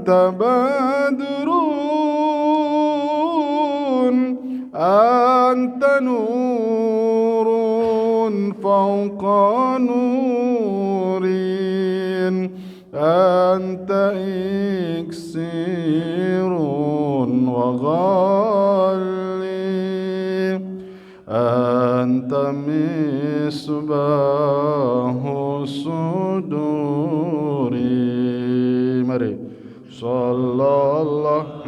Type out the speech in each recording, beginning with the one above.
أنت بدر أنت نور فوق نور أنت إكسير وغالي أنت مصباح الصدور. Mari sallallahu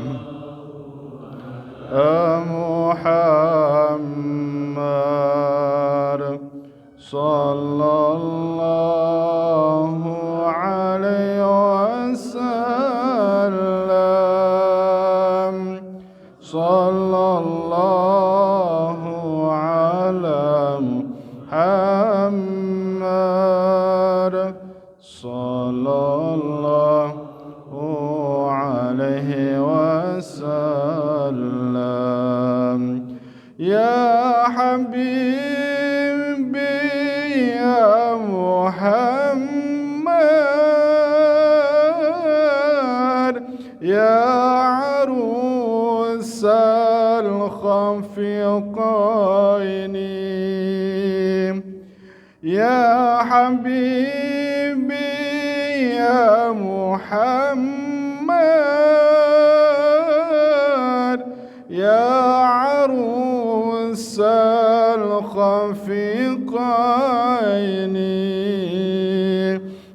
Muhammad sallallahu alaihi wasallam sallallahu ala Muhammad sallallahu alaihi wasallam. Ya Habibi ya Muhammad ya arusal khafiqaini ya Habibi ya Muhammad ya arusal khafiqaini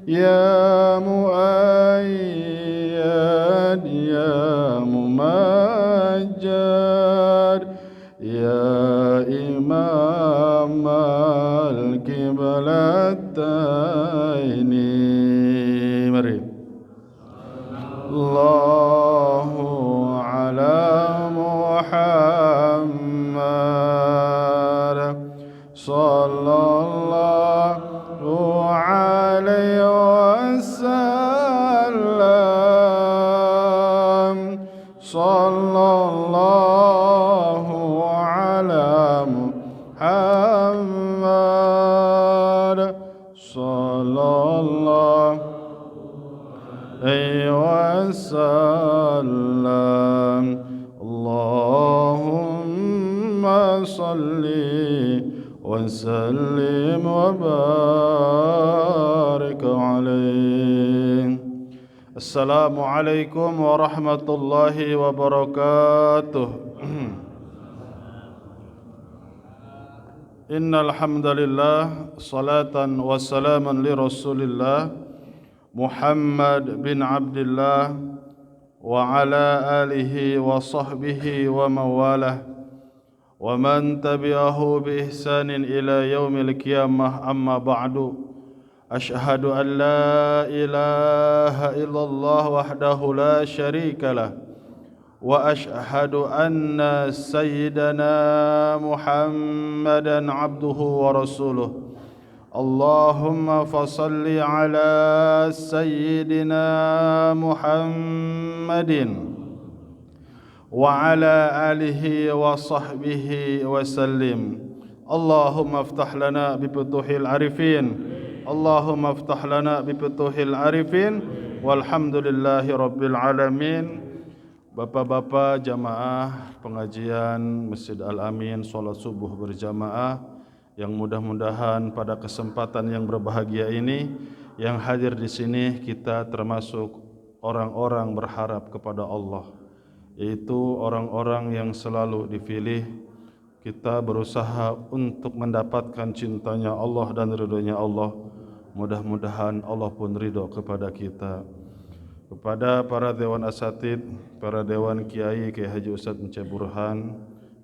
ya muayyad ya mumajjad ya imam al-qiblataini. Mari Allahu ala Muhammad sallallahu alaihi wasallam sallallahu ala Muhammad sallallahu alaihi wasallam. Allahumma salli wa sallim wa barik alaihi. Assalamualaikum warahmatullahi wabarakatuh. Innal hamdalillah salatan wa salaman li Rasulillah Muhammad bin Abdullah wa ala alihi wa sahbihi wa mawalah wa man tabi'ahu bi ihsanin ila yaumil qiyamah. Amma ba'du. Ashhadu an la ilaha illallah wahdahu la syarika lah wa ashhadu anna sayyidana Muhammadan abduhu wa rasuluh. Allahumma fasalli ala sayyidina Muhammadin wa ala alihi wa sahbihi wa sallim. Allahumma aftah lana bi futuhil arifin. Allahumma aftah lana bi futuhil arifin. Walhamdulillahi rabbil alamin. Bapak-bapak jamaah pengajian Masjid Al-Amin salat subuh berjamaah yang mudah-mudahan pada kesempatan yang berbahagia ini yang hadir di sini kita termasuk orang-orang berharap kepada Allah, yaitu orang-orang yang selalu dipilih. Kita berusaha untuk mendapatkan cintanya Allah dan ridhonya Allah. Mudah-mudahan Allah pun ridho kepada kita. Kepada para dewan asatid, para dewan kiai, Kiai Haji Ustaz Enceh Burhan,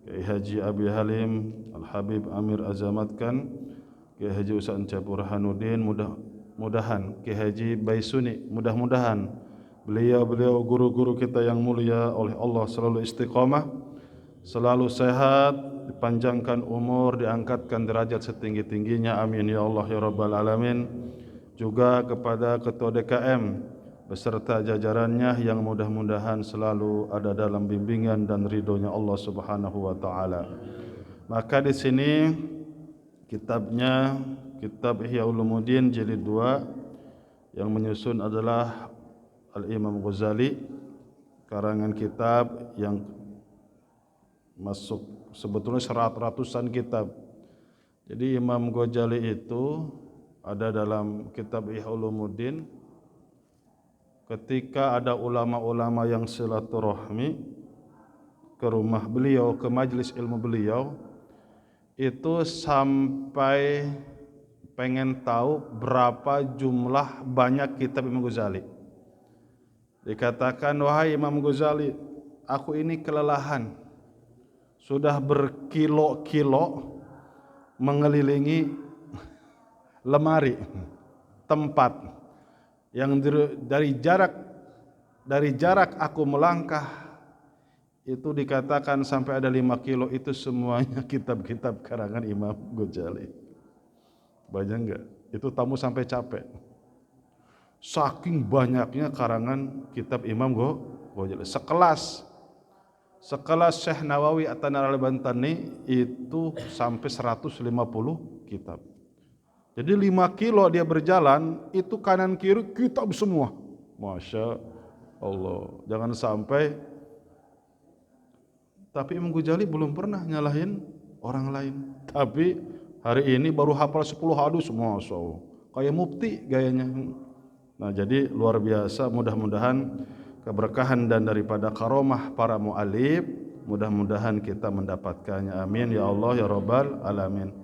Kiai Haji Abi Halim, Al-Habib Amir Azamatkan, Kiai Haji Ustaz Enceh Burhanuddin, mudah-mudahan Kiai Haji Baisuni, mudah-mudahan beliau guru-guru kita yang mulia oleh Allah selalu istiqamah, selalu sehat, dipanjangkan umur, diangkatkan derajat setinggi-tingginya, amin ya Allah ya rabbal alamin. Juga kepada ketua DKM beserta jajarannya yang mudah-mudahan selalu ada dalam bimbingan dan ridhonya Allah Subhanahu wa taala. Maka di sini kitabnya, kitab Ihya Ulumuddin jilid 2 yang menyusun adalah Al-Imam Ghazali, karangan kitab yang masuk sebetulnya ratusan kitab. Jadi Imam Ghazali itu ada dalam kitab Ihya Ulumuddin, ketika ada ulama-ulama yang silaturahmi ke rumah beliau, ke majelis ilmu beliau, itu sampai pengen tahu berapa jumlah banyak kitab Imam Ghazali. Dikatakan, wahai Imam Ghazali, aku ini kelelahan, sudah berkilo-kilo mengelilingi lemari tempat yang dari jarak aku melangkah itu dikatakan sampai ada 5 kilo, itu semuanya kitab-kitab karangan Imam Ghazali. Banyak enggak? Itu tamu sampai capek. Saking banyaknya karangan kitab Imam Ghazali. Sekelas Syekh Nawawi At-Tanar Al-Bantani itu sampai 150 kitab. Jadi 5 kilo dia berjalan, itu kanan kiri kitab semua. Masya Allah. Jangan sampai. Tapi Imam Ghazali belum pernah nyalahin orang lain. Tapi hari ini baru hafal 10 hadis, Masya Allah. Kayak mufti gayanya. Nah, jadi luar biasa. Mudah-mudahan keberkahan dan daripada karomah para mu'alif, mudah-mudahan kita mendapatkannya. Amin ya Allah ya Rabbal alamin.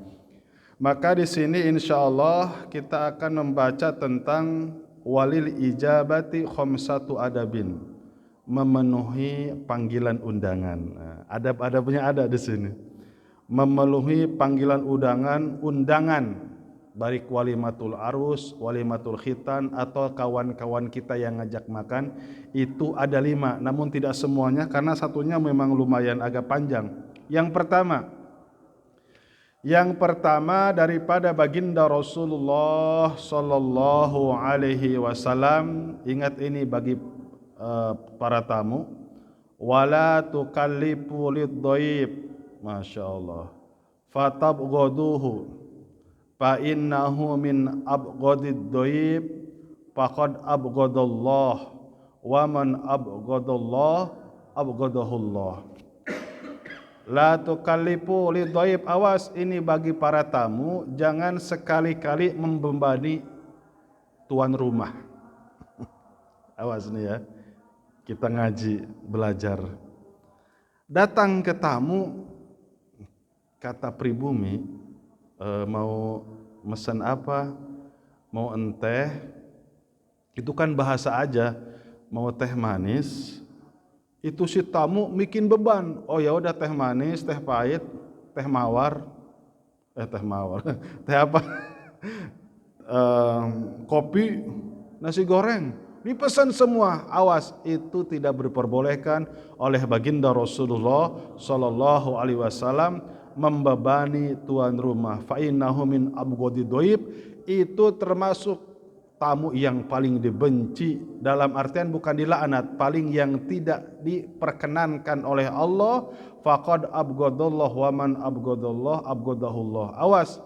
Maka di sini insyaallah kita akan membaca tentang walil ijabati khamsatu adabin, memenuhi panggilan undangan. Nah, adab-adabnya ada di sini. Memenuhi panggilan undangan baik walimatul arus, walimatul khitan atau kawan-kawan kita yang ngajak makan, itu ada 5, namun tidak semuanya karena satunya memang lumayan agak panjang. Yang pertama daripada baginda Rasulullah sallallahu alaihi wasallam, ingat ini bagi para tamu, wala tukallifu lidhaif, masyaallah, fatabghaduhu fa innahu min abghadid dhaif faqad abghadallah wa man abghadallah abghadahullah. La tukallifu lidhaif, awas ini bagi para tamu, jangan sekali-kali membebani tuan rumah. Awas nih ya, kita ngaji belajar. Datang ke tamu, kata pribumi, mau mesen apa, mau enteh, itu kan bahasa aja. Mau teh manis, itu si tamu bikin beban. Oh ya udah, teh manis, teh pahit, teh mawar, teh apa? Kopi, nasi goreng, dipesan semua. Awas, itu tidak diperbolehkan oleh baginda Rasulullah sallallahu alaihi wasallam membebani tuan rumah. Fa innahu min abghadid dhaif, itu termasuk tamu yang paling dibenci, dalam artian bukan dilaknat, paling yang tidak diperkenankan oleh Allah. Faqad abghadallah wa man abghadallah abghadahullah. Awas,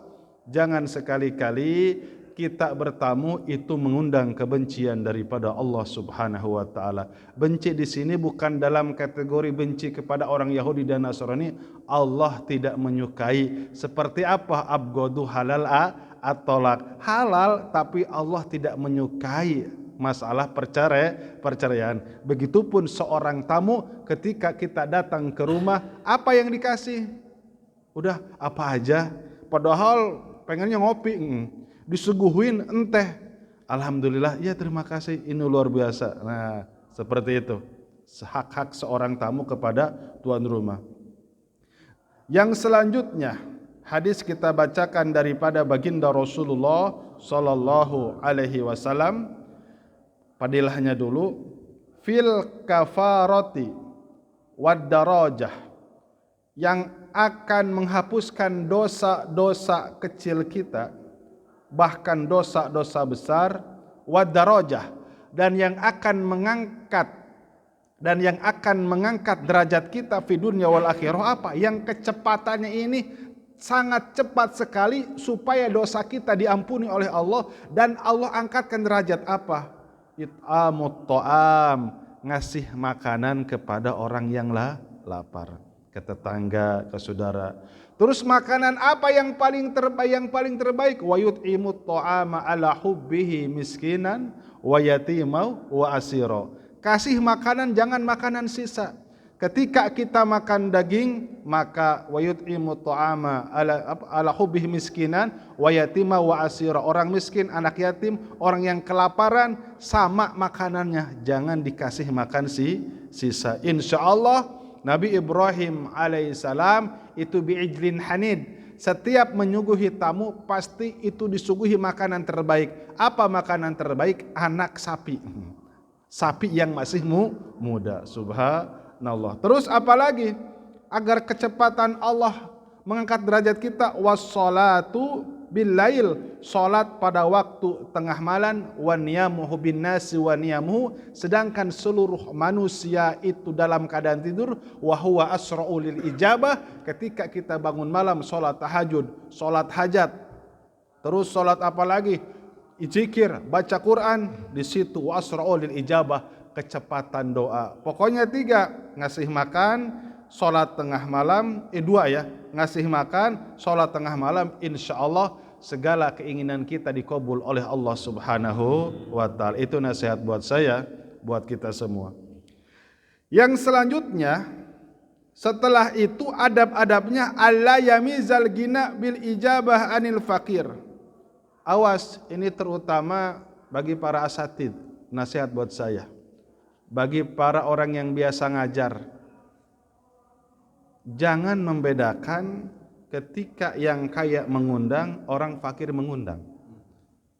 jangan sekali-kali kita bertamu itu mengundang kebencian daripada Allah Subhanahu wa taala. Benci di sini bukan dalam kategori benci kepada orang Yahudi dan Nasrani. Allah tidak menyukai. Seperti apa? Abghadu halal at-tolak, halal, tapi Allah tidak menyukai masalah perceraian. Begitupun seorang tamu, ketika kita datang ke rumah, apa yang dikasih? Udah apa aja, padahal pengennya ngopi, disuguhin enteh, alhamdulillah, ya terima kasih, ini luar biasa. Nah, seperti itu hak-hak seorang tamu kepada tuan rumah. Yang selanjutnya, hadis kita bacakan daripada baginda Rasulullah sallallahu alaihi wasallam. Padilahnya dulu, fil kafarati wad darajah, yang akan menghapuskan dosa-dosa kecil kita, bahkan dosa-dosa besar, wad darajah, dan yang akan mengangkat derajat kita fi dunya wal akhirah. Apa? Yang kecepatannya ini sangat cepat sekali supaya dosa kita diampuni oleh Allah dan Allah angkatkan derajat. Apa? it'amut ta'am, ngasih makanan kepada orang yang lapar, ke tetangga, ke saudara. Terus makanan apa yang paling terbaik? Wa yut'imut ta'ama ala hubbihi miskinan wa yatimau wa asira. Kasih makanan, jangan makanan sisa. Ketika kita makan daging, maka wa yut'imut ta'ama ala hubbihi miskinan wa yatima wa asira. Orang miskin, anak yatim, orang yang kelaparan, sama makanannya, jangan dikasih makan sisa. Insyaallah Nabi Ibrahim alaihissalam itu bi'ijlin hanid, setiap menyuguhi tamu pasti itu disuguhi makanan terbaik. Apa makanan terbaik? Anak sapi. Sapi yang masih muda. Subhanallah. Terus apalagi agar kecepatan Allah mengangkat derajat kita, wassalatu billail, salat pada waktu tengah malam, wa niyamuhu bin nasi wa niyamuhu, sedangkan seluruh manusia itu dalam keadaan tidur, wa huwa asra'u lil ijabah, ketika kita bangun malam salat tahajud, salat hajat. Terus salat apa lagi? Zikir, baca Quran, di situ wasra'u lil ijabah, kecepatan doa. Pokoknya 3, ngasih makan, salat tengah malam, 2 ya, ngasih makan, salat tengah malam, insyaallah segala keinginan kita dikabul oleh Allah Subhanahu wa taala. Itu nasihat buat saya, buat kita semua. Yang selanjutnya, setelah itu adab-adabnya, alla yamizal gina bil ijabah anil fakir. Awas, ini terutama bagi para asatid, nasihat buat saya. Bagi para orang yang biasa ngajar, jangan membedakan ketika yang kaya mengundang, orang fakir mengundang.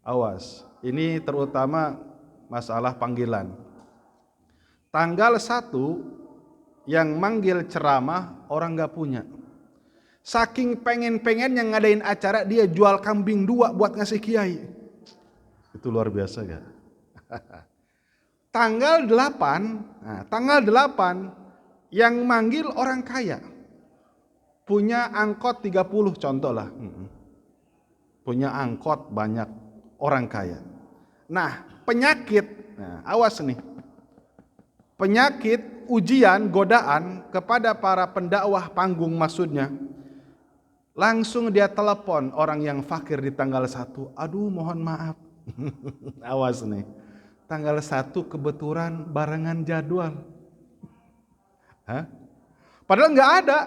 Awas, ini terutama masalah panggilan. Tanggal 1 yang manggil ceramah orang gak punya. Saking pengen yang ngadain acara, dia jual kambing 2 buat ngasih kiai. Itu luar biasa gak? Tanggal 8 yang manggil orang kaya. Punya angkot 30 contoh lah. Punya angkot banyak, orang kaya. Nah, penyakit, awas nih. Penyakit, ujian, godaan kepada para pendakwah panggung maksudnya. Langsung dia telepon orang yang fakir di tanggal 1. Aduh, mohon maaf. Awas nih. Tanggal 1 kebetulan barengan jadwal. Padahal nggak ada.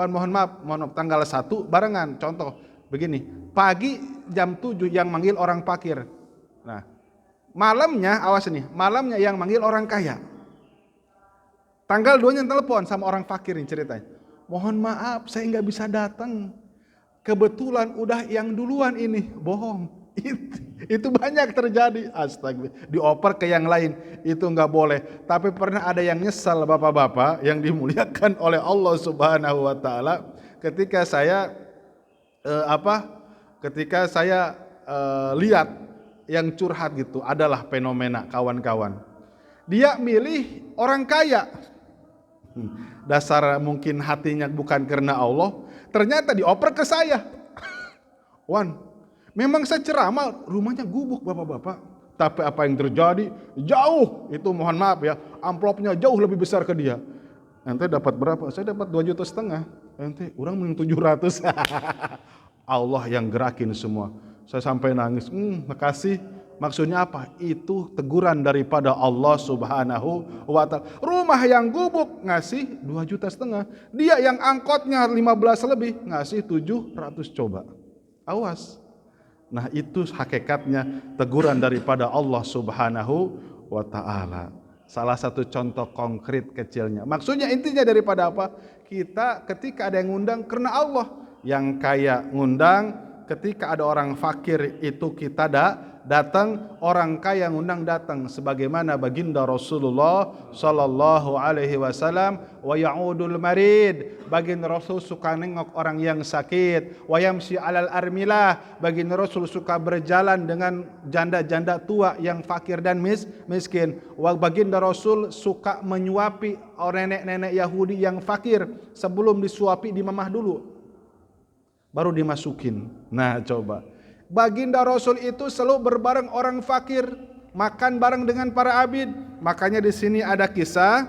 Mohon maaf, tanggal 1 barengan. Contoh begini, pagi jam 7 yang manggil orang fakir. Nah, malamnya, awas nih, malamnya yang manggil orang kaya. Tanggal 2-nya telepon sama orang fakir nih ceritanya. Mohon maaf, saya nggak bisa datang. Kebetulan udah yang duluan ini. Bohong. Itu banyak terjadi. Astagfirullah. Dioper ke yang lain. Itu nggak boleh. Tapi pernah ada yang nyesal, bapak-bapak yang dimuliakan oleh Allah Subhanahu wa taala, ketika saya lihat yang curhat gitu, adalah fenomena kawan-kawan. Dia milih orang kaya. Dasar mungkin hatinya bukan karena Allah, ternyata dioper ke saya. Wan, memang saya ceramah, rumahnya gubuk bapak-bapak. Tapi apa yang terjadi? Jauh, itu mohon maaf ya, amplopnya jauh lebih besar ke dia. Ente dapat berapa? Saya dapat 2,5 juta. Ente, orang mending 700. Allah yang gerakin semua. Saya sampai nangis. Makasih. Maksudnya apa? Itu teguran daripada Allah Subhanahu wa ta'ala. Rumah yang gubuk ngasih 2,5 juta. Dia yang angkotnya 15 lebih ngasih 700 coba. Awas. Nah, itu hakikatnya teguran daripada Allah Subhanahu wa ta'ala. Salah satu contoh konkret kecilnya. Maksudnya intinya daripada apa? Kita ketika ada yang ngundang karena Allah. Yang kaya ngundang, ketika ada orang fakir itu kita datang, orang kaya ngundang datang, sebagaimana baginda Rasulullah sallallahu alaihi wasallam, wa ya'udul marid, baginda Rasul suka nengok orang yang sakit, wa yamsi alal armilah, baginda Rasul suka berjalan dengan janda-janda tua yang fakir dan miskin, wa baginda Rasul suka menyuapi nenek-nenek Yahudi yang fakir, sebelum disuapi dimamah dulu baru dimasukin. Nah, coba Baginda Rasul itu selalu berbareng orang fakir, makan bareng dengan para abid. Makanya di sini ada kisah.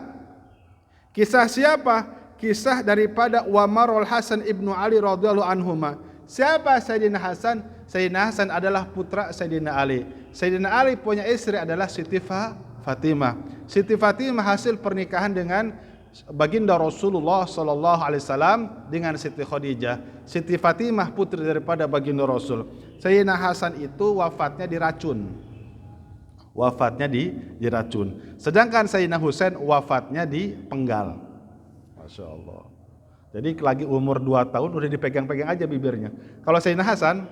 Kisah siapa? Kisah daripada Wamarul Hasan ibnu Ali radhiyallahu anhuma. Siapa Sayyidina Hasan? Sayyidina Hasan adalah putra Sayyidina Ali. Sayyidina Ali punya istri adalah Siti Fatimah. Siti Fatimah hasil pernikahan dengan baginda Rasulullah sallallahu alaihi wasallam dengan Siti Khadijah. Siti Fatimah putri daripada baginda Rasul. Sayyidina Hasan itu wafatnya diracun. Diracun. Sedangkan Sayyidina Husain wafatnya dipenggal. Masya Allah. Jadi lagi umur 2 tahun udah dipegang-pegang aja bibirnya. Kalau Sayyidina Hasan,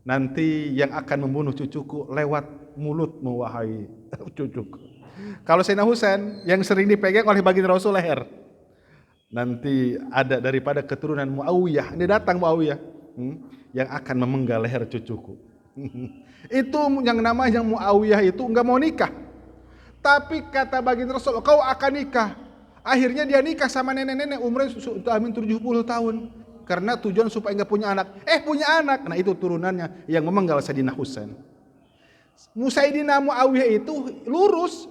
nanti yang akan membunuh cucuku lewat mulutmu wahai cucuku. Kalau Sayyidina Husain yang sering dipegang oleh baginda Rasul leher. Nanti ada daripada keturunan Muawiyah, ini datang Muawiyah yang akan memenggal leher cucuku. Itu yang namanya Muawiyah itu enggak mau nikah. Tapi kata baginda Rasul, kau akan nikah. Akhirnya dia nikah sama nenek-nenek umurnya sudah 70 tahun. Karena tujuan supaya enggak punya anak. Punya anak. Nah itu turunannya yang memenggal Sayyidina Husain. Sayyidina Muawiyah itu lurus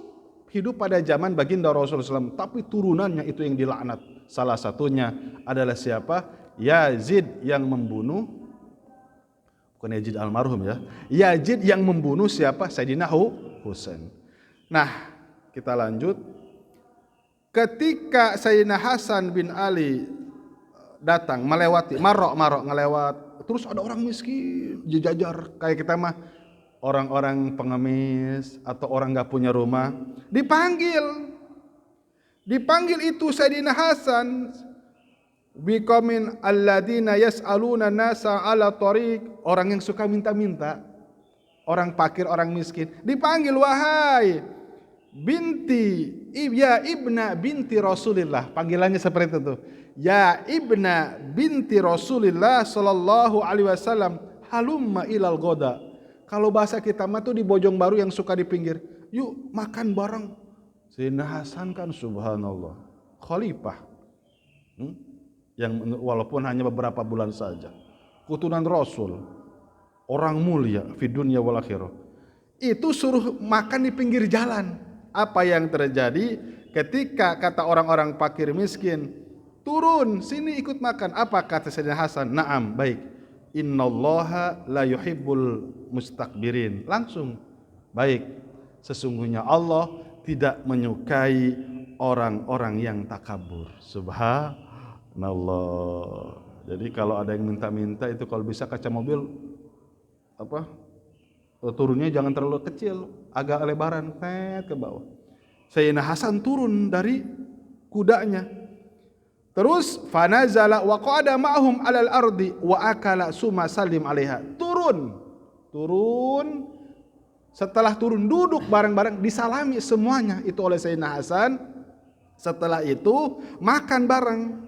hidup pada zaman baginda Rasulullah SAW. Tapi turunannya itu yang dilaknat. Salah satunya adalah siapa? Yazid yang membunuh. Bukan Yazid almarhum ya. Yazid yang membunuh siapa? Sayyidina Husain. Nah kita lanjut. Ketika Sayyidina Hasan bin Ali datang melewati marok ngelewat, terus ada orang miskin jejajar kayak kita mah orang-orang pengemis atau orang nggak punya rumah dipanggil itu Sayyidina Hasan biqaumin alladina yas'aluna nasa ala tariq, orang yang suka minta-minta, orang fakir, orang miskin dipanggil, wahai ibna binti Rasulillah, panggilannya seperti itu, ya ibna binti Rasulillah sallallahu alaihi wasallam, halumma ilal goda. Kalau bahasa kita mah tuh di Bojong Baru yang suka di pinggir, yuk makan bareng. Sayyidina Hasan kan subhanallah khalifah, yang walaupun hanya beberapa bulan saja, keturunan Rasul, orang mulia fi dunya wal akhirah, itu suruh makan di pinggir jalan. Apa yang terjadi ketika kata orang-orang fakir miskin, turun sini ikut makan? Apa kata Sayyidina Hasan? Naam, baik. Innallaha la yuhibbul mustakbirin. Langsung, baik. Sesungguhnya Allah tidak menyukai orang-orang yang takabur. Subhanallah. Jadi kalau ada yang minta-minta itu kalau bisa kaca mobil turunnya jangan terlalu kecil, agak lebaran, ke bawah. Sayyidina Hasan turun dari kudanya. Terus fanazala wa qada ma'hum 'alal ardi wa akala summa salim 'alaiha. Turun. Setelah turun duduk bareng-bareng, disalami semuanya itu oleh Sayyidina Hasan. Setelah itu makan bareng.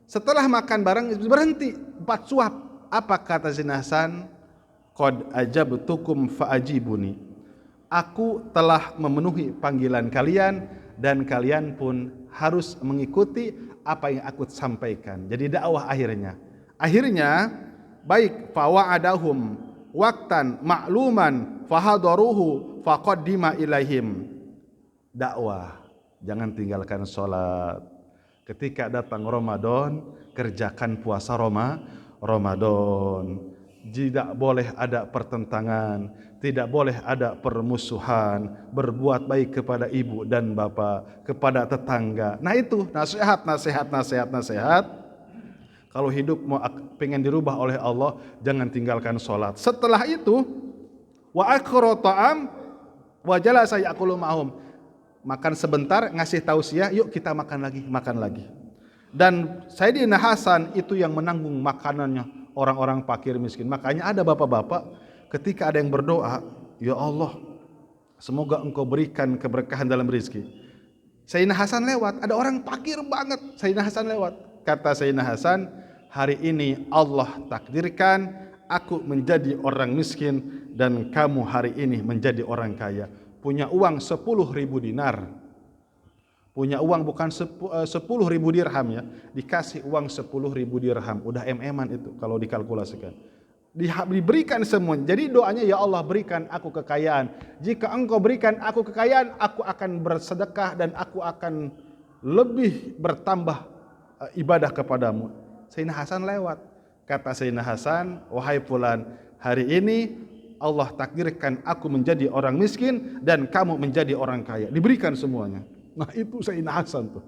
Setelah makan bareng berhenti 4 suap. Apa kata Sayyidina Hasan? Qad ajabtukum fa'ajibuni. Aku telah memenuhi panggilan kalian dan kalian pun harus mengikuti apa yang aku sampaikan. Jadi dakwah akhirnya baik, fawa'adahum waqtan ma'luman fahadaruhu faqaddima ilaihim. Dakwah, jangan tinggalkan sholat. Ketika datang Ramadan, kerjakan puasa Ramadan. Tidak boleh ada pertentangan, tidak boleh ada permusuhan, berbuat baik kepada ibu dan bapak, kepada tetangga. Nah itu nasihat. Kalau hidup mau pengen dirubah oleh Allah, jangan tinggalkan sholat. Setelah itu, wa akhra ta'am wa jalasa ya'kulu ma'hum. Makan sebentar, ngasih tausiah, yuk kita makan lagi. Dan Sayyidina Hasan itu yang menanggung makanannya orang-orang fakir miskin. Makanya ada bapak-bapak ketika ada yang berdoa, ya Allah, semoga engkau berikan keberkahan dalam rezeki. Sayyidina Hasan lewat, ada orang fakir banget, Sayyidina Hasan lewat. Kata Sayyidina Hasan, hari ini Allah takdirkan aku menjadi orang miskin dan kamu hari ini menjadi orang kaya. Punya uang 10.000 dinar. Punya uang bukan 10.000 dirham ya, dikasih uang 10.000 dirham, udah MM-an itu kalau dikalkulasikan. Diberikan semuanya. Jadi doanya, ya Allah berikan aku kekayaan. Jika engkau berikan aku kekayaan, aku akan bersedekah dan aku akan lebih bertambah ibadah kepadamu. Sayyidina Hasan lewat. Kata Sayyidina Hasan, wahai fulan, hari ini Allah takdirkan aku menjadi orang miskin dan kamu menjadi orang kaya. Diberikan semuanya. Nah itu Sayyidina Hasan tuh.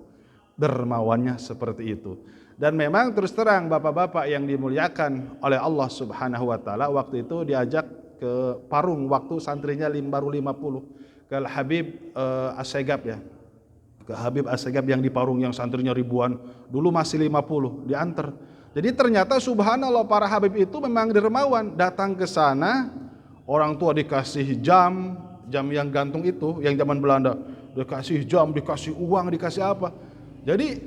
Dermawannya seperti itu. Dan memang terus terang bapak-bapak yang dimuliakan oleh Allah Subhanahu wa taala, waktu itu diajak ke Parung waktu santrinya baru 50 ke Habib Assegaf ya. Ke Habib Assegaf yang di Parung yang santrinya ribuan, dulu masih 50 diantar. Jadi ternyata subhanallah para habib itu memang dermawan, datang ke sana, orang tua dikasih jam yang gantung itu yang zaman Belanda, dikasih jam, dikasih uang, dikasih apa. Jadi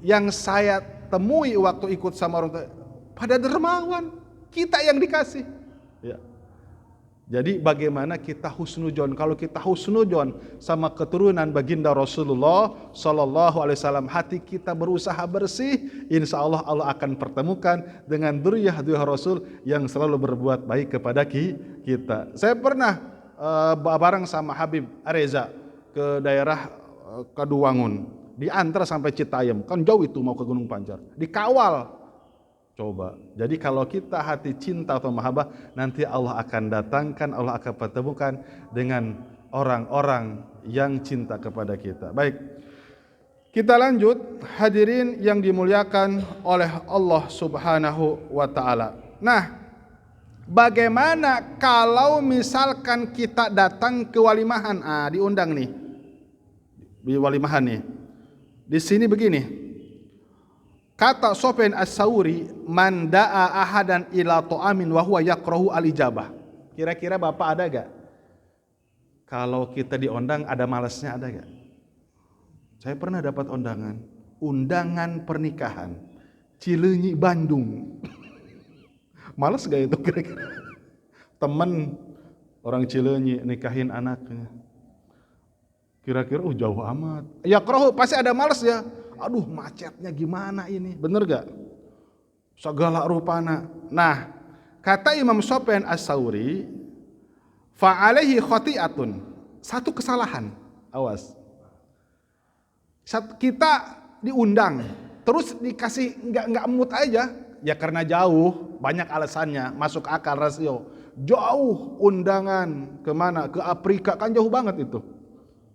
yang saya temui waktu ikut sama orang tua, pada dermawan, kita yang dikasih. Ya. Jadi bagaimana kita husnudzon? Kalau kita husnudzon sama keturunan baginda Rasulullah Sallallahu Alaihi Wasallam, hati kita berusaha bersih, insya Allah Allah akan pertemukan dengan dzurriyyah Rasul yang selalu berbuat baik kepada kita. Saya pernah bareng sama Habib Reza ke daerah Kaduwangun, diantar sampai Citayam, kan jauh itu mau ke Gunung Pancar, dikawal. Coba, jadi kalau kita hati cinta atau mahabbah, nanti Allah akan datangkan, Allah akan pertemukan dengan orang-orang yang cinta kepada kita. Baik, kita lanjut, hadirin yang dimuliakan oleh Allah Subhanahu wa ta'ala. Nah, bagaimana kalau misalkan kita datang ke walimahan? Diundang nih, di walimahan nih. Di sini begini. Kata Sufyan Ats-Tsauri, man da'a ahadan ila ta'amin wa huwa yakrahu al-ijabah. Kira-kira Bapak ada gak? Kalau kita diundang ada malasnya, ada gak? Saya pernah dapat undangan pernikahan Cileunyi Bandung. Males gak itu kira-kira? Temen orang Cileunyi nikahin anaknya. Kira-kira jauh amat. Yakrahu pasti ada malas ya. Aduh macetnya gimana ini, bener gak? Segala rupana. Nah, kata Imam Sufyan Ats-Tsauri, fa'alaihi khati'atun, satu kesalahan. Awas. Kita diundang, terus dikasih nggak mood aja, ya karena jauh, banyak alasannya, masuk akal rasio. Jauh undangan kemana? Ke Afrika, kan jauh banget itu.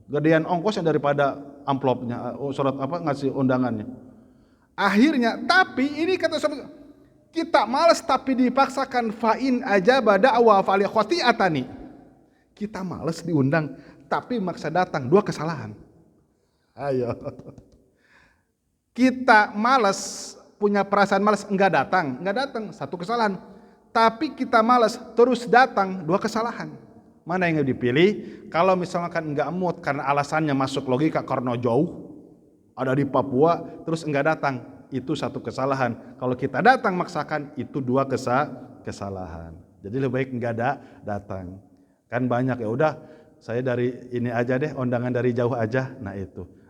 Gedean ongkosnya daripada amplopnya, surat apa ngasih undangannya. Akhirnya, tapi ini kata sahabat, kita malas tapi dipaksakan, fa'in ajaba da'wa fa'ali khati'atani. Kita malas diundang tapi maksa datang, dua kesalahan. Ayo. Kita malas, punya perasaan malas, enggak datang, satu kesalahan. Tapi kita malas terus datang, dua kesalahan. Mana yang dipilih? Kalau misalkan enggak mood karena alasannya masuk logika, karena jauh, ada di Papua, terus enggak datang, itu satu kesalahan. Kalau kita datang maksakan, itu dua kesalahan. Jadi lebih baik enggak datang. Kan banyak, ya udah saya dari ini aja deh, undangan dari jauh aja.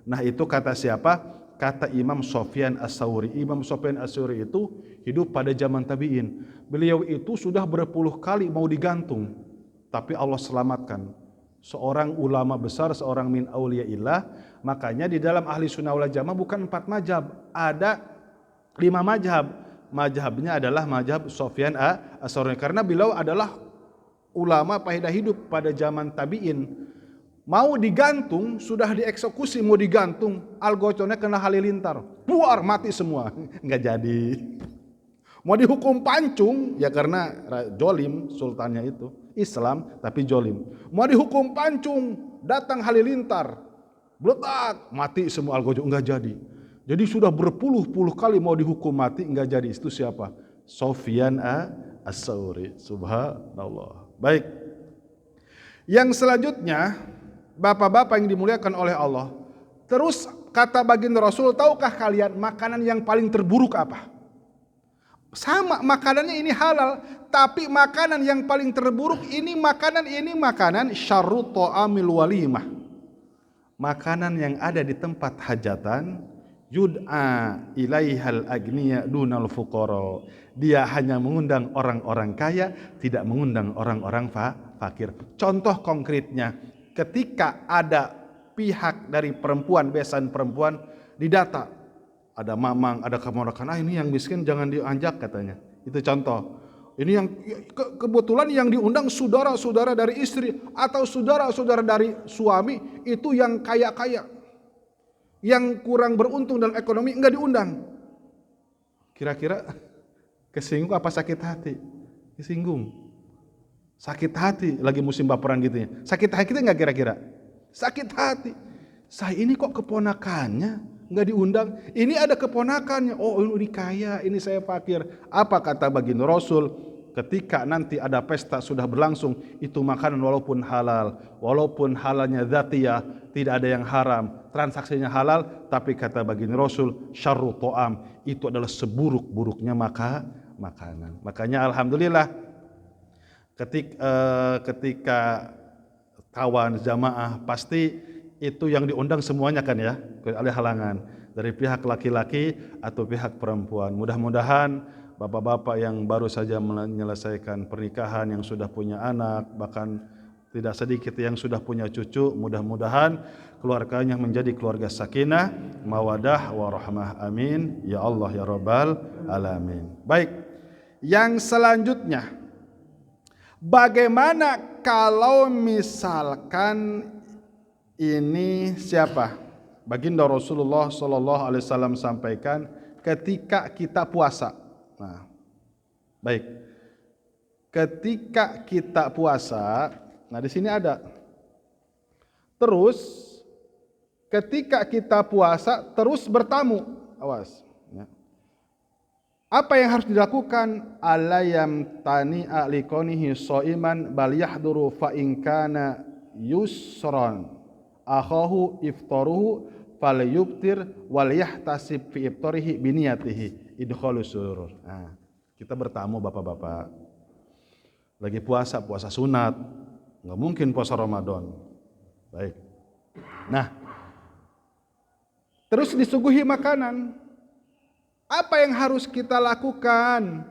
Nah itu kata siapa? Kata Imam Sufyan Ats-Tsauri. Imam Sufyan Ats-Tsauri itu hidup pada zaman tabi'in. Beliau itu sudah berpuluh kali mau digantung, tapi Allah selamatkan. Seorang ulama besar, seorang min auliyaillah. Makanya di dalam ahli sunnah wal jamaah bukan 4 mazhab, ada 5 mazhab. Mazhabnya adalah mazhab Sufyan Ats-Tsauri, karena beliau adalah ulama pada hidup pada zaman tabi'in. Mau digantung, sudah dieksekusi, mau digantung, algoconnya kena halilintar, buar, mati semua, nggak jadi. Mau dihukum pancung, ya karena jolim sultannya itu, Islam tapi jolim. Mau dihukum pancung, datang halilintar, bledak, mati semua algojo, nggak jadi. Jadi sudah berpuluh-puluh kali mau dihukum mati, nggak jadi. Itu siapa? Sufyan Ats-Tsauri. Subhanallah. Baik. Yang selanjutnya, bapak-bapak yang dimuliakan oleh Allah, terus kata baginda Rasul, tahukah kalian makanan yang paling terburuk apa? Sama, makanannya ini halal, tapi makanan yang paling terburuk ini makanan syarru ta'amil walimah. Makanan yang ada di tempat hajatan, Yud'a ilaihal agniya dunal fuqara. Dia hanya mengundang orang-orang kaya, tidak mengundang orang-orang fakir. Contoh konkretnya, ketika ada pihak dari perempuan, besan perempuan didata, ada mamang, ada keponakan, ini yang miskin jangan dianjak katanya. Itu contoh. Ini yang kebetulan yang diundang saudara-saudara dari istri atau saudara-saudara dari suami, itu yang kaya-kaya, yang kurang beruntung dalam ekonomi enggak diundang. Kira-kira kesinggung apa sakit hati? Kesinggung. Sakit hati lagi musim baperan gitu ya. Sakit hati kita enggak kira-kira? Sakit hati. Saya ini kok keponakannya enggak diundang? Ini ada keponakannya. Oh, ini kaya, ini saya fakir. Apa kata baginda Rasul? Ketika nanti ada pesta sudah berlangsung, itu makanan walaupun halalnya dzatiyah, tidak ada yang haram, transaksinya halal, tapi kata baginda Rasul, syarru ta'am, itu adalah seburuk-buruknya makanan. Makanya alhamdulillah ketika kawan jamaah pasti itu yang diundang semuanya kan ya, ada halangan dari pihak laki-laki atau pihak perempuan. Mudah-mudahan bapak-bapak yang baru saja menyelesaikan pernikahan, yang sudah punya anak, bahkan tidak sedikit yang sudah punya cucu, mudah-mudahan keluarganya menjadi keluarga sakinah, mawadah, warahmah. Amin. Ya Allah ya Rabbal Alamin. Baik, yang selanjutnya, bagaimana kalau misalkan ini siapa? Baginda Rasulullah sallallahu alaihi wasallam sampaikan ketika kita puasa. Nah, baik. Ketika kita puasa, nah di sini ada. Terus ketika kita puasa terus bertamu. Awas, ya. Apa yang harus dilakukan? Alayam tani'a liqonihi shaiman bal yahduru fa in kana yusran akhahu iftaruhu falyubtir wal yahtasib fi iftarihi biniyatihi idkhalus surur. Nah, kita bertamu bapak-bapak. Lagi puasa sunat. Enggak mungkin puasa Ramadan. Baik. Nah, terus disuguhi makanan. Apa yang harus kita lakukan?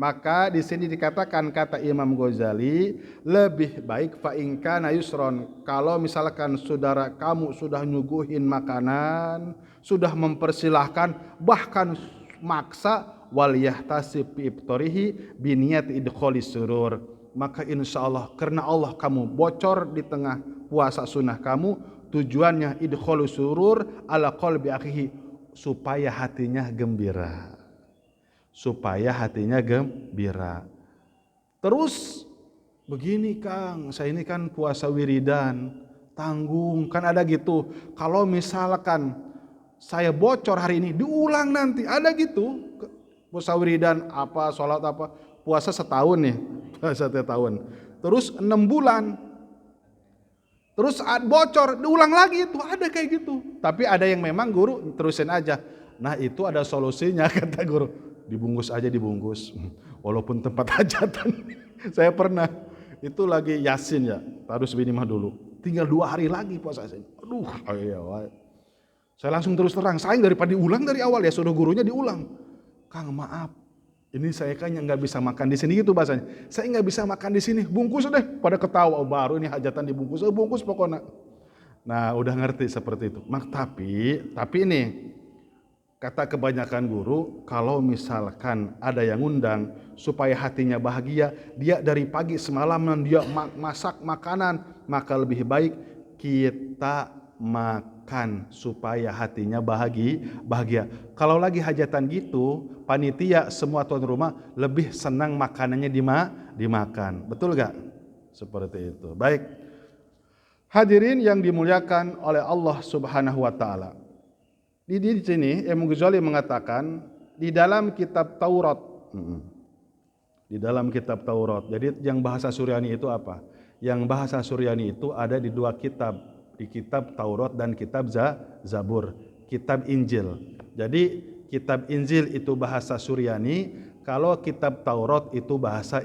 Maka di sini dikatakan, kata Imam Ghazali, lebih baik fa in kana yusron, kalau misalkan saudara kamu sudah nyuguhin makanan, sudah mempersilahkan, bahkan maksa, wal yahtasib bi iftarihi bi niyat idkhalis surur, maka insyaallah karena Allah kamu bocor di tengah puasa sunnah kamu, tujuannya idkhalus surur ala qalbi akhihi, supaya hatinya gembira. Supaya hatinya gembira. Terus begini Kang, saya ini kan puasa wiridan, tanggung, kan ada gitu. Kalau misalkan saya bocor hari ini, diulang nanti, ada gitu. Puasa wiridan apa, sholat apa, puasa setahun nih, puasa setahun. Terus 6 bulan, terus bocor, diulang lagi, itu ada kayak gitu. Tapi ada yang memang guru terusin aja. Nah itu ada solusinya kata guru. Dibungkus aja, dibungkus. Walaupun tempat hajatan. Saya pernah, itu lagi Yasin ya, taruh sebinimah dulu. Tinggal 2 hari lagi puasa Yasin. Aduh, saya langsung terus terang, sayang daripada diulang dari awal ya, suruh gurunya diulang. Kang maaf, ini saya kayaknya nggak bisa makan di sini gitu bahasanya. Saya nggak bisa makan di sini, bungkus deh. Pada ketawa, oh, baru ini hajatan dibungkus, bungkus pokoknya. Nah udah ngerti seperti itu. Tapi ini, kata kebanyakan guru, kalau misalkan ada yang undang supaya hatinya bahagia, dia dari pagi semalaman dia masak makanan, maka lebih baik kita makan supaya hatinya bahagia. Kalau lagi hajatan gitu, panitia semua tuan rumah lebih senang makanannya dimakan. Betul gak? Seperti itu. Baik. Hadirin yang dimuliakan oleh Allah Subhanahu wa taala. Di sini Imam Ghazali mengatakan di dalam kitab Taurat. Di dalam kitab Taurat. Jadi yang bahasa Suryani itu apa? Yang bahasa Suryani itu ada di 2 kitab, di kitab Taurat dan kitab Zabur, kitab Injil. Jadi kitab Injil itu bahasa Suryani, kalau kitab Taurat itu bahasa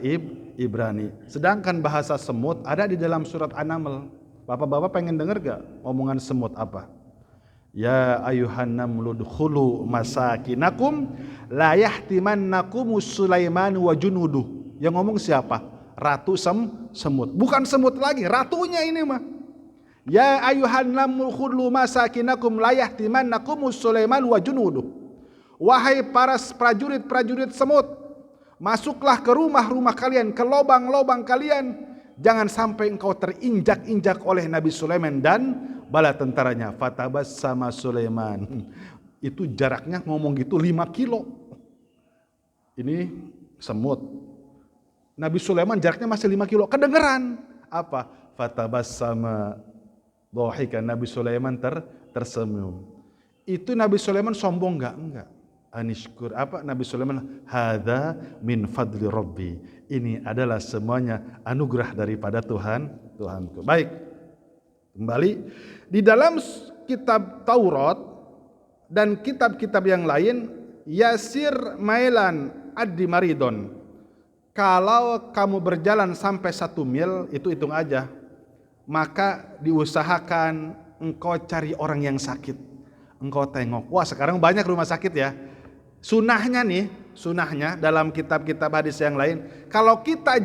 Ibrani. Sedangkan bahasa semut ada di dalam surat An-Naml. Bapak-bapak pengen dengar gak omongan semut apa? Ya ayuhan namlu dkhulu masakinakum la yahtimannakum Sulaiman wa junuduh. Yang ngomong siapa? Ratu semut. Bukan semut lagi, ratunya ini mah. Ya ayuhan namlu dkhulu masakinakum la yahtimannakum Sulaiman wa junuduh. Wahai para prajurit-prajurit semut, masuklah ke rumah-rumah kalian, ke lobang-lobang kalian. Jangan sampai engkau terinjak-injak oleh Nabi Sulaiman dan bala tentaranya. Fatabassama Sulaiman. Itu jaraknya ngomong gitu 5 kilo. Ini semut. Nabi Sulaiman jaraknya masih 5 kilo. Kedengeran. Apa? Fatabassama dhahikan. Nabi Sulaiman tersenyum. Itu Nabi Sulaiman sombong enggak? Enggak. Anishkur. Apa Nabi Sulaiman? Hadza min fadli Rabbi. Ini adalah semuanya anugerah daripada Tuhanku. Baik. Kembali di dalam kitab Taurat dan kitab-kitab yang lain, yasir mailan addi maridon. Kalau kamu berjalan sampai 1 mil, itu hitung aja. Maka diusahakan engkau cari orang yang sakit. Engkau tengok. Wah, sekarang banyak rumah sakit ya. Sunahnya dalam kitab-kitab hadis yang lain, kalau kita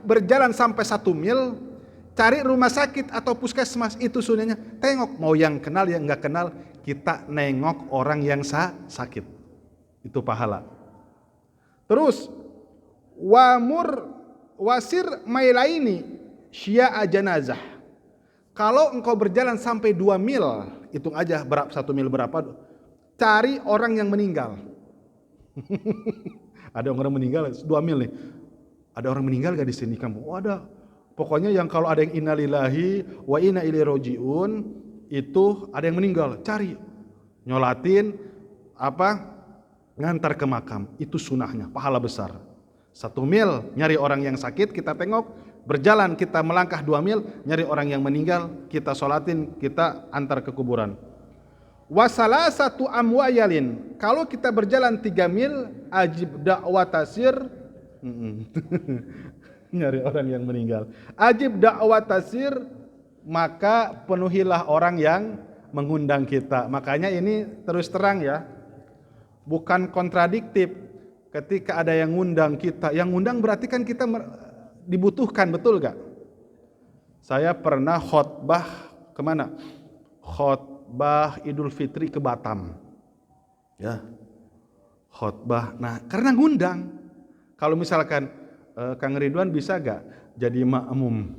berjalan sampai 1 mil, cari rumah sakit atau puskesmas, itu sunahnya tengok, mau yang kenal yang enggak kenal, kita nengok orang yang sakit. Itu pahala. Terus wasir mailaini syi'a janazah. Kalau engkau berjalan sampai 2 mil, hitung aja 1 mil berapa, cari orang yang meninggal. Ada orang meninggal 2 mil nih. Ada orang meninggal gak di sini kamu? Oh, ada. Pokoknya yang kalau ada yang innalillahi wa inna ilaihi rajiun, itu ada yang meninggal, cari, nyolatin, ngantar ke makam. Itu sunahnya, pahala besar. 1 mil nyari orang yang sakit, kita tengok. Berjalan kita melangkah 2 mil, nyari orang yang meninggal, kita sholatin, kita antar ke kuburan. Wasalasatu amwayalin. Kalau kita berjalan 3 mil, ajib da'watasir. Nyari orang yang meninggal. Ajib da'watasir, maka penuhilah orang yang mengundang kita. Makanya ini terus terang ya, bukan kontradiktif. Ketika ada yang ngundang kita, yang ngundang berarti kan kita dibutuhkan, betul gak? Saya pernah khotbah kemana? Khotbah Idul Fitri ke Batam. Ya. Khotbah. Nah, karena ngundang. Kalau misalkan Kang Ridwan bisa gak jadi makmum?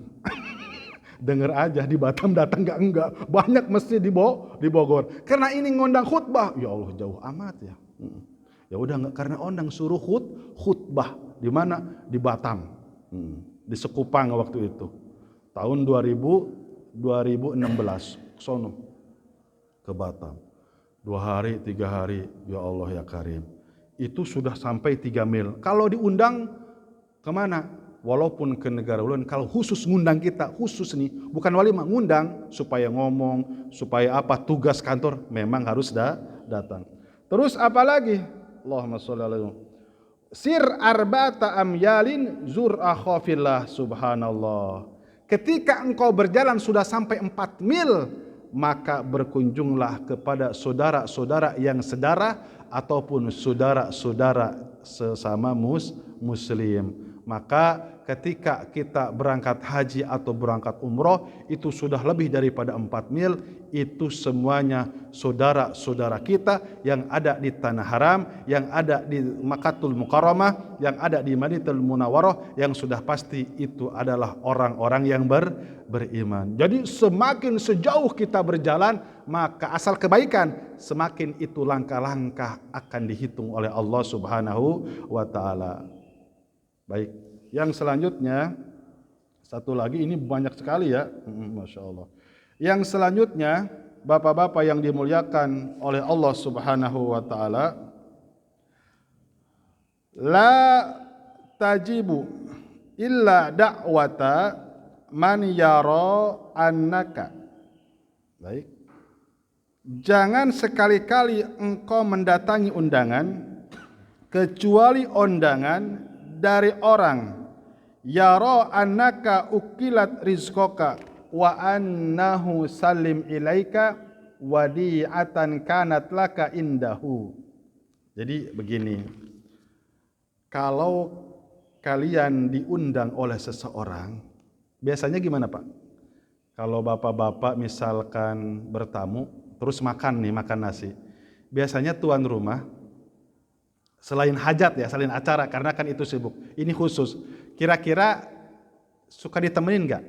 Dengar aja di Batam, datang enggak. Banyak mesti di Bogor. Karena ini ngundang khutbah. Ya Allah, jauh amat ya. Ya udah enggak, karena ondang suruh khutbah. Di mana? Di Batam. Di Sekupang waktu itu. Tahun 2016. Sono ke Batam. 2 hari, 3 hari. Ya Allah ya Karim. Itu sudah sampai 3 mil. Kalau diundang kemana? Walaupun ke negara ulun, kalau khusus ngundang kita, khusus nih, bukan walimah, ngundang supaya ngomong, supaya apa, tugas kantor, memang harus datang. Terus apa lagi? Allahumma sholli alaihi. Sir arba'ata amyalin zur akhafillah, subhanallah. Ketika engkau berjalan sudah sampai 4 mil, maka berkunjunglah kepada saudara-saudara yang sedarah ataupun saudara-saudara sesama muslim. Maka ketika kita berangkat haji atau berangkat umroh, itu sudah lebih daripada 4 mil, itu semuanya saudara-saudara kita yang ada di Tanah Haram, yang ada di Makkatul Mukarramah, yang ada di Madinatul Munawwarah, yang sudah pasti itu adalah orang-orang yang beriman. Jadi semakin sejauh kita berjalan, maka asal kebaikan, semakin itu langkah-langkah akan dihitung oleh Allah Subhanahu wa taala. Baik, yang selanjutnya satu lagi, ini banyak sekali ya, Masya Allah. Yang selanjutnya, bapak-bapak yang dimuliakan oleh Allah Subhanahu wa taala, la tajibu illa da'wata man yara annaka. Baik. Jangan sekali-kali engkau mendatangi undangan kecuali undangan dari orang yara annaka ukilat rizqaka wa annahu salim ilaika wadi'atan kanat laka indahu. Jadi begini, kalau kalian diundang oleh seseorang, biasanya gimana Pak? Kalau bapak-bapak misalkan bertamu, terus makan nasi. Biasanya tuan rumah, selain hajat ya, selain acara, karena kan itu sibuk. Ini khusus. Kira-kira suka ditemenin nggak?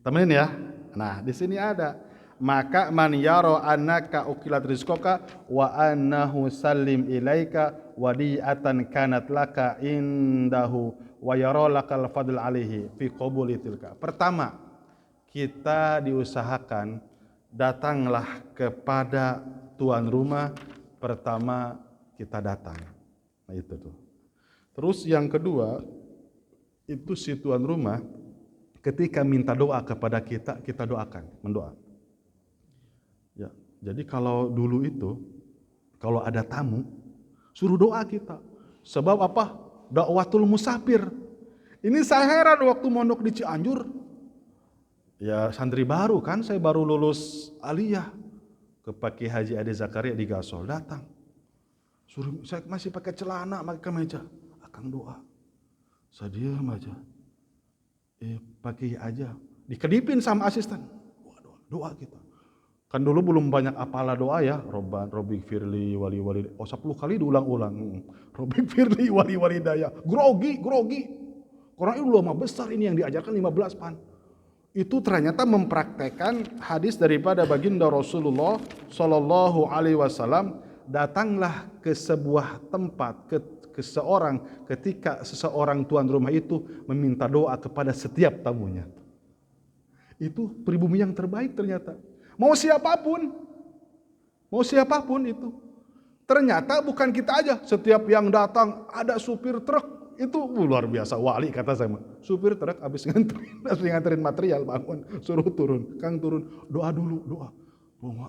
Temenin ya. Nah, di sini ada. Maka man yaro annaka ukilat rizqaka wa annahu sallim ilaika wadi'atan kanat laka indahu wa yara lakal fadl alaihi fi qabuli tilka. Pertama, kita diusahakan datanglah kepada tuan rumah, pertama kita datang. Nah itu tuh. Terus yang kedua, itu si tuan rumah ketika minta doa kepada kita, kita doakan, mendoa. Ya, jadi kalau dulu itu, kalau ada tamu, suruh doa kita. Sebab apa? Dakwatul musafir. Ini saya heran waktu mondok di Cianjur. Ya santri baru kan, saya baru lulus aliyah. Ke Pak Kiai Haji Ade Zakaria di Gasol, datang. Suruh, saya masih pakai celana, pakai kemeja. Akang doa. Saya diam aja. Pak Kiai aja. Dikedipin sama asisten. Doa kita. Kan dulu belum banyak apalah doa ya. Robik firli wali 10 kali diulang-ulang. Robik firli wali daya. Grogi. Karena ini ulama besar ini yang diajarkan 15 pan. Itu ternyata mempraktekkan hadis daripada baginda Rasulullah Sallallahu Alaihi Wasallam. Datanglah ke sebuah tempat, ke seorang ketika seseorang tuan rumah itu meminta doa kepada setiap tamunya. Itu pribumi yang terbaik ternyata. Mau siapapun itu. Ternyata bukan kita aja. Setiap yang datang ada supir truk, itu luar biasa wali kata saya. Supir truk habis nganterin material bangun, suruh turun. Kang turun, doa dulu, doa.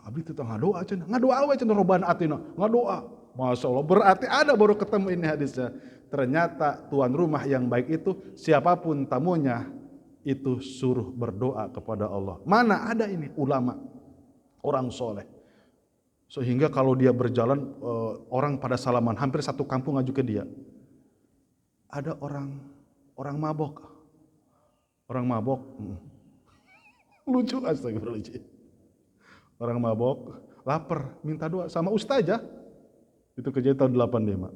Abdi tetang ngadoa cenah. Ngadoa we cenah roban atina. Ngadoa. Masya Allah, berarti ada baru ketemu ini hadisnya. Ternyata tuan rumah yang baik itu siapapun tamunya itu suruh berdoa kepada Allah. Mana ada ini ulama, orang soleh. Sehingga kalau dia berjalan, orang pada salaman, hampir satu kampung ngaju ke dia. Ada orang mabok. Orang mabok. Lucu astagfirullahaladzim. Orang mabok, lapar, minta doa sama ustazah. Itu kejadian tahun 85.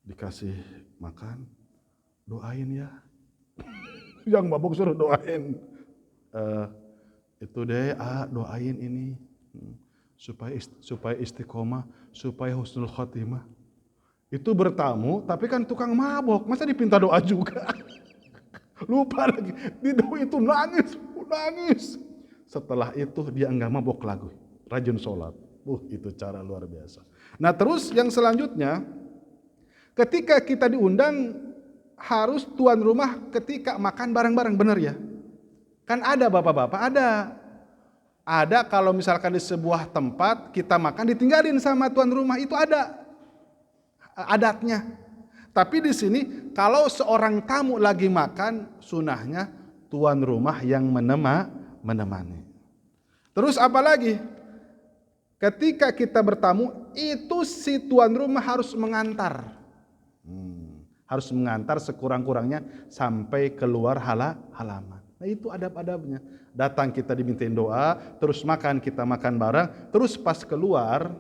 Dikasih makan, doain ya. Yang mabok suruh doain. Itu deh, doain ini supaya istiqomah, supaya husnul khotimah. Itu bertamu, tapi kan tukang mabok, masa dipinta doa juga? Lupa lagi, di doa itu nangis. Setelah itu dia enggak mabok lagi, rajin sholat. Itu cara luar biasa. Nah terus yang selanjutnya, ketika kita diundang, harus tuan rumah ketika makan bareng-bareng, benar ya? Kan ada bapak-bapak, ada kalau misalkan di sebuah tempat kita makan ditinggalin sama tuan rumah, itu ada adatnya. Tapi di sini kalau seorang tamu lagi makan, sunahnya tuan rumah yang menemani. Terus apa lagi? Ketika kita bertamu, itu si tuan rumah harus mengantar. Harus mengantar sekurang-kurangnya sampai keluar halaman. Nah itu adab-adabnya. Datang kita dimintain doa, terus makan kita makan bareng, terus pas keluar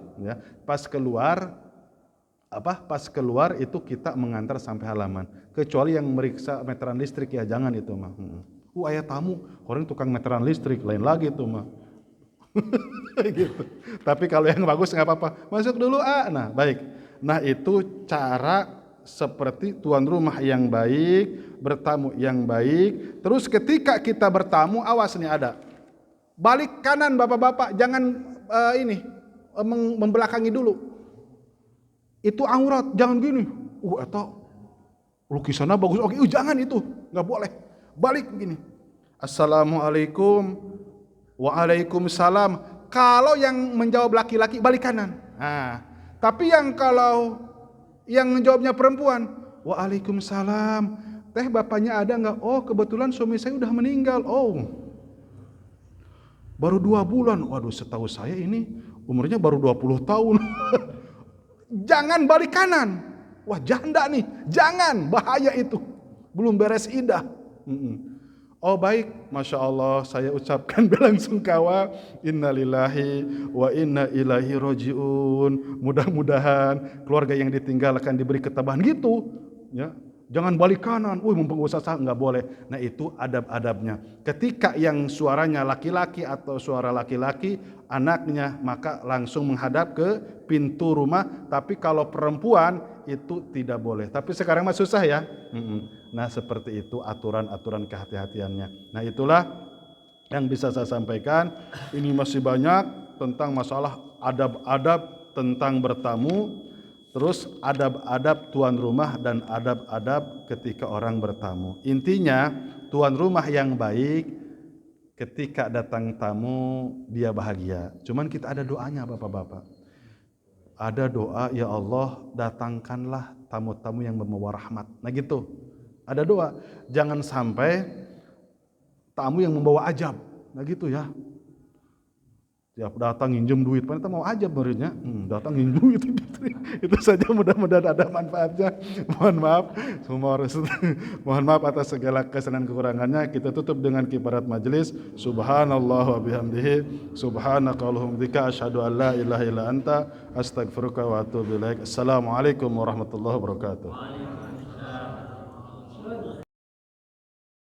itu kita mengantar sampai halaman. Kecuali yang meriksa meteran listrik ya jangan itu mah. Aya tamu, orang tukang meteran listrik lain lagi itu mah. Gitu. Tapi kalau yang bagus nggak apa-apa, masuk dulu Nah baik. Nah itu cara seperti tuan rumah yang baik, bertamu yang baik. Terus ketika kita bertamu, awas nih ada. Balik kanan bapak-bapak, jangan membelakangi dulu. Itu aurat, jangan gini. Atau lukisannya bagus, oke, jangan itu, nggak boleh. Balik begini. Assalamualaikum, waalaikumsalam. Kalau yang menjawab laki-laki balik kanan. Nah, tapi yang menjawabnya perempuan, waalaikumsalam. Teh bapaknya ada nggak? Oh kebetulan suami saya udah meninggal. Oh, Baru 2 bulan. Waduh, setahu saya ini umurnya baru 20 tahun. Jangan balik kanan. Wah, janda nih. Jangan, bahaya itu. Belum beres idah. Oh baik, Masya Allah, saya ucapkan belasungkawa. Innalillahi wa inna ilaihi rojiun. Mudah-mudahan keluarga yang ditinggalkan diberi ketabahan gitu. Ya, jangan balik kanan. Mumpung usaha nggak boleh. Nah itu adab-adabnya. Ketika yang suaranya laki-laki atau suara laki-laki, anaknya, maka langsung menghadap ke pintu rumah. Tapi kalau perempuan itu tidak boleh. Tapi sekarang mah susah ya. Nah seperti itu aturan-aturan kehati-hatiannya. Nah itulah yang bisa saya sampaikan. Ini masih banyak tentang masalah adab-adab tentang bertamu. Terus adab-adab tuan rumah dan adab-adab ketika orang bertamu. Intinya tuan rumah yang baik ketika datang tamu dia bahagia. Cuman kita ada doanya bapak-bapak. Ada doa, ya Allah datangkanlah tamu-tamu yang membawa rahmat. Nah gitu. Ada doa, jangan sampai tamu yang membawa ajab. Nah gitu ya. Tiap datang nginjem duit, ternyata mau ajab muridnya. Datang nginjem duit. Itu saja, mudah-mudahan ada manfaatnya. Mohon maaf, mohon maaf atas segala kesalahan kekurangannya. Kita tutup dengan kibarat majelis. Subhanallah wa bihamdihi. Subhanakallahumma bika asyhadu an la ilaha illa anta astaghfiruka wa atubu ilaik. Assalamualaikum warahmatullahi wabarakatuh.